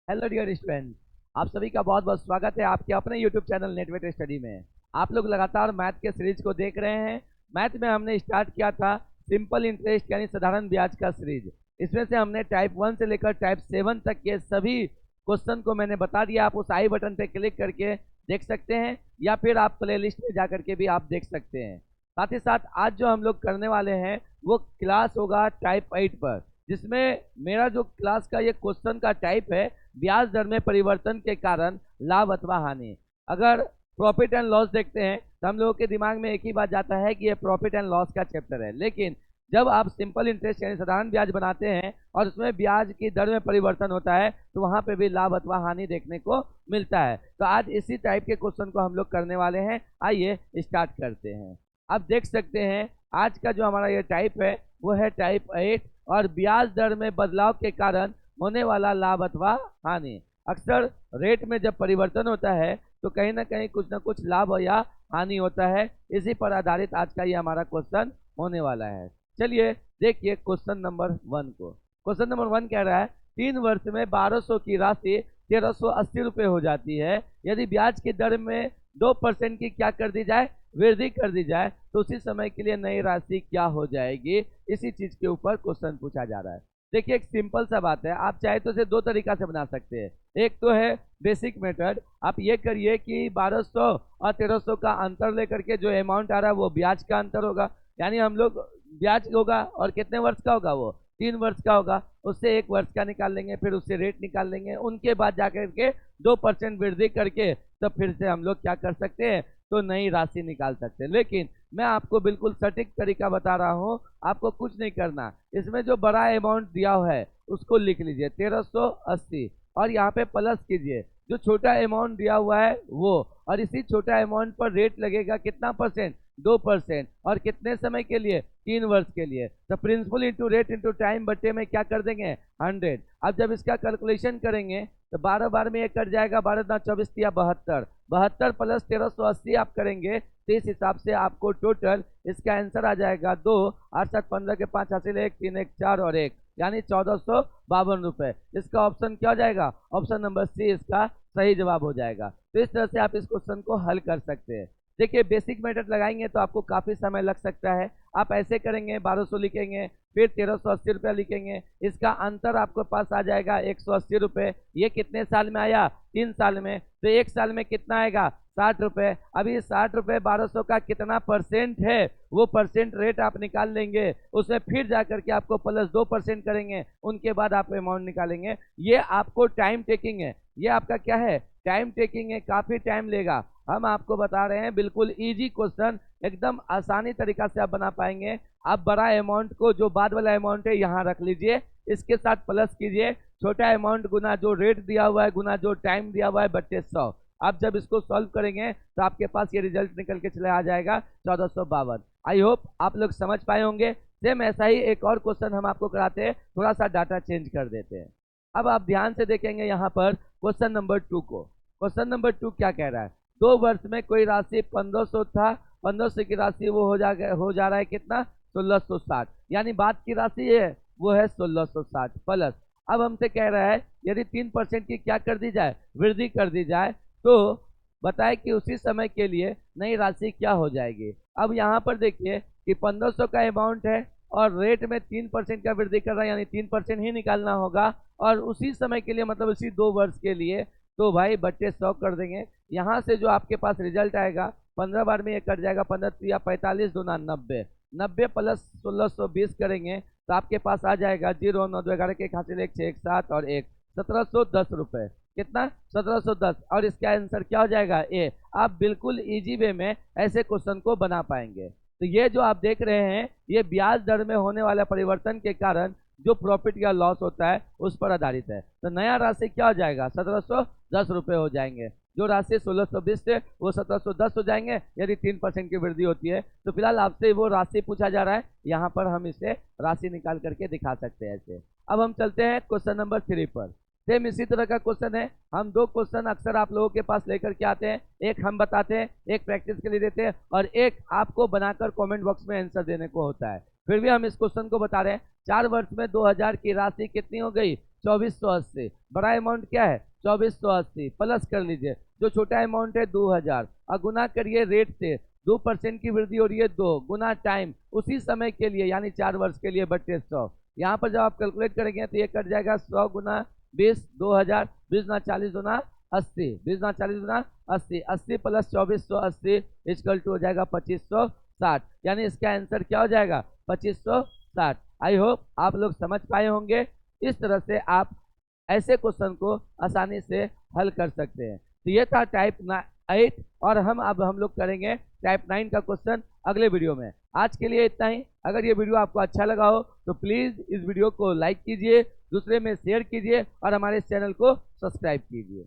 Hello dear student, आप सभी का बहुत बहुत स्वागत है आपके अपने यूट्यूब चैनल नेटवेट स्टडी में। आप लोग लगातार मैथ के सीरीज को देख रहे हैं। मैथ में हमने स्टार्ट किया था सिंपल इंटरेस्ट यानी साधारण ब्याज का सीरीज। इसमें से हमने टाइप 1 से लेकर टाइप 7 तक के सभी क्वेश्चन को मैंने बता दिया। आप उस आई बटन पे क्लिक करके देख सकते हैं या फिर आप प्ले लिस्ट में जा करके भी आप देख सकते हैं। साथ ही साथ आज जो हम लोग करने वाले हैं वो क्लास होगा टाइप 8 पर, जिसमें मेरा जो क्लास का ये क्वेश्चन का टाइप है ब्याज दर में परिवर्तन के कारण लाभ अथवा हानि। अगर प्रॉफिट एंड लॉस देखते हैं तो हम लोगों के दिमाग में एक ही बात जाता है कि ये प्रॉफिट एंड लॉस का चैप्टर है, लेकिन जब आप सिंपल इंटरेस्ट यानी साधारण ब्याज बनाते हैं और उसमें ब्याज की दर में परिवर्तन होता है तो वहां पे भी लाभ अथवा हानि देखने को मिलता है। तो आज इसी टाइप के क्वेश्चन को हम लोग करने वाले हैं। आइए स्टार्ट करते हैं। आप देख सकते हैं आज का जो हमारा ये टाइप है वो है टाइप 8 और ब्याज दर में बदलाव के कारण होने वाला लाभ अथवा हानि। अक्सर रेट में जब परिवर्तन होता है तो कहीं ना कहीं कुछ ना कुछ लाभ या हानि होता है। इसी पर आधारित आज का ये हमारा क्वेश्चन होने वाला है। चलिए देखिए क्वेश्चन नंबर 1 को। क्वेश्चन नंबर 1 कह रहा है 3 वर्ष में 1200 की राशि 1380 रुपये हो जाती है। यदि ब्याज की दर में 2% की क्या कर दी जाए, वृद्धि कर दी जाए, तो उसी समय के लिए नई राशि क्या हो जाएगी। इसी चीज के ऊपर क्वेश्चन पूछा जा रहा है। देखिए एक सिंपल सा बात है, आप चाहे तो इसे दो तरीका से बना सकते हैं। एक तो है बेसिक मेथड। आप ये करिए कि 1200 और 1300 का अंतर लेकर के जो अमाउंट आ रहा है वो ब्याज का अंतर होगा, यानी हम लोग ब्याज होगा और कितने वर्ष का होगा, वो 3 वर्ष का होगा। उससे 1 वर्ष का निकाल लेंगे, फिर उससे रेट निकाल लेंगे, उनके बाद जाकर के 2% वृद्धि करके तो फिर से हम लोग क्या कर सकते हैं, तो नई राशि निकाल सकते हैं। लेकिन मैं आपको बिल्कुल सटीक तरीका बता रहा हूँ, आपको कुछ नहीं करना। इसमें जो बड़ा अमाउंट दिया हुआ है उसको लिख लीजिए 1380 और यहाँ पे प्लस कीजिए जो छोटा अमाउंट दिया हुआ है वो, और इसी छोटा अमाउंट पर रेट लगेगा कितना परसेंट, 2%। और कितने समय के लिए, 3 वर्ष के लिए। तो principal into rate into time बट्टे में क्या कर देंगे, 100। अब जब इसका कैलकुलेशन करेंगे तो 12 बार में ये कट जाएगा, 12 ना 24 या 72, 72 प्लस 1380 आप करेंगे तो इस हिसाब से आपको टोटल इसका आंसर आ जाएगा 2 8 7 15 के 5 हासिल 1 3 1 4 और 1, यानी 1452 रुपये। इसका ऑप्शन क्या हो जाएगा, ऑप्शन नंबर सी इसका सही जवाब हो जाएगा। तो इस तरह से आप इस क्वेश्चन को हल कर सकते हैं। देखिए बेसिक मेथड लगाएंगे तो आपको काफ़ी समय लग सकता है। आप ऐसे करेंगे 1200 लिखेंगे, फिर 1380 रुपया लिखेंगे, इसका अंतर आपको पास आ जाएगा 180 रुपये। ये कितने साल में आया, 3 साल में। तो 1 साल में कितना आएगा, 60 रुपये। अभी 60 रुपये 1200 का कितना परसेंट है, वो परसेंट रेट आप निकाल लेंगे, उसमें फिर जा करके आपको प्लस 2% करेंगे, उनके बाद आप अमाउंट निकालेंगे। ये आपको टाइम टेकिंग है, ये आपका क्या है, टाइम टेकिंग है, काफ़ी टाइम लेगा। हम आपको बता रहे हैं बिल्कुल इजी क्वेश्चन, एकदम आसानी तरीका से आप बना पाएंगे। आप बड़ा अमाउंट को, जो बाद वाला अमाउंट है, यहाँ रख लीजिए, इसके साथ प्लस कीजिए, छोटा अमाउंट गुना जो रेट दिया हुआ है गुना जो टाइम दिया हुआ है बट्टे 100। आप जब इसको सॉल्व करेंगे तो आपके पास ये रिजल्ट निकल के चले आ जाएगा 1452। आई होप आप लोग समझ पाए होंगे। सेम ऐसा ही एक और क्वेश्चन हम आपको कराते हैं, थोड़ा सा डाटा चेंज कर देते हैं। अब आप ध्यान से देखेंगे यहाँ पर क्वेश्चन नंबर 2 को। क्वेश्चन नंबर 2 क्या कह रहा है, 2 वर्ष में कोई राशि 1500 था, 1500 की राशि वो हो जा रहा है कितना, 1660, यानी बात की राशि है वो है 1660 प्लस। अब हमसे कह रहा है यदि 3% की क्या कर दी जाए, वृद्धि कर दी जाए, तो बताए कि उसी समय के लिए नई राशि क्या हो जाएगी। अब यहाँ पर देखिए कि 1500 का अमाउंट है और रेट में 3% का वृद्धि कर रहा है, यानी 3% ही निकालना होगा, और उसी समय के लिए मतलब उसी 2 वर्ष के लिए, तो भाई बट्टे 100 कर देंगे। यहाँ से जो आपके पास रिजल्ट आएगा 15 बार में ये कट जाएगा, 15 या 45 दूना 90, 90 प्लस 1620 करेंगे तो आपके पास आ जाएगा 0 9 2 11 के 1 हासिल 1 6 1 7 और 1 1710 रुपये। कितना, 1710। और इसका आंसर क्या हो जाएगा, ए। आप बिल्कुल इजी वे में ऐसे क्वेश्चन को बना पाएंगे। तो ये जो आप देख रहे हैं ये ब्याज दर में होने वाला परिवर्तन के कारण जो प्रॉफिट या लॉस होता है उस पर आधारित है। तो नया राशि क्या हो जाएगा, 1710 रुपये हो जाएंगे। जो राशि 1620 थे वो 1710 हो जाएंगे यदि 3% की वृद्धि होती है। तो फिलहाल आपसे वो राशि पूछा जा रहा है, यहाँ पर हम इसे राशि निकाल करके दिखा सकते हैं ऐसे। अब हम चलते हैं क्वेश्चन नंबर 3 पर। सेम इसी तरह का क्वेश्चन है। हम 2 क्वेश्चन अक्सर आप लोगों के पास लेकर के आते हैं, एक हम बताते हैं, एक प्रैक्टिस के लिए देते हैं, और एक आपको बनाकर कमेंट बॉक्स में आंसर देने को होता है। फिर भी हम इस क्वेश्चन को बता रहे हैं, 4 वर्ष में 2000 की राशि कितनी हो गई, 2480। बड़ा अमाउंट क्या है 2480, प्लस कर लीजिए जो छोटा अमाउंट है 2000 और गुना करिए रेट से। 2% की वृद्धि हो रही है, 2 गुना टाइम उसी समय के लिए यानी 4 वर्ष के लिए बटे 100। यहाँ पर जब आप कैलकुलेट करेंगे तो ये कट जाएगा 100 गुना 20 2000, 20 गुना 40 गुना 80, 20 गुना 40 गुना 80, 80 प्लस 2480 इक्वल टू हो जाएगा 2560। यानी इसका आंसर क्या हो जाएगा 2560। आई होप आप लोग समझ पाए होंगे। इस तरह से आप ऐसे क्वेश्चन को आसानी से हल कर सकते हैं। तो ये था टाइप 8 और हम लोग करेंगे टाइप 9 का क्वेश्चन अगले वीडियो में। आज के लिए इतना ही। अगर ये वीडियो आपको अच्छा लगा हो तो प्लीज़ इस वीडियो को लाइक कीजिए, दूसरे में शेयर कीजिए और हमारे चैनल को सब्सक्राइब कीजिए।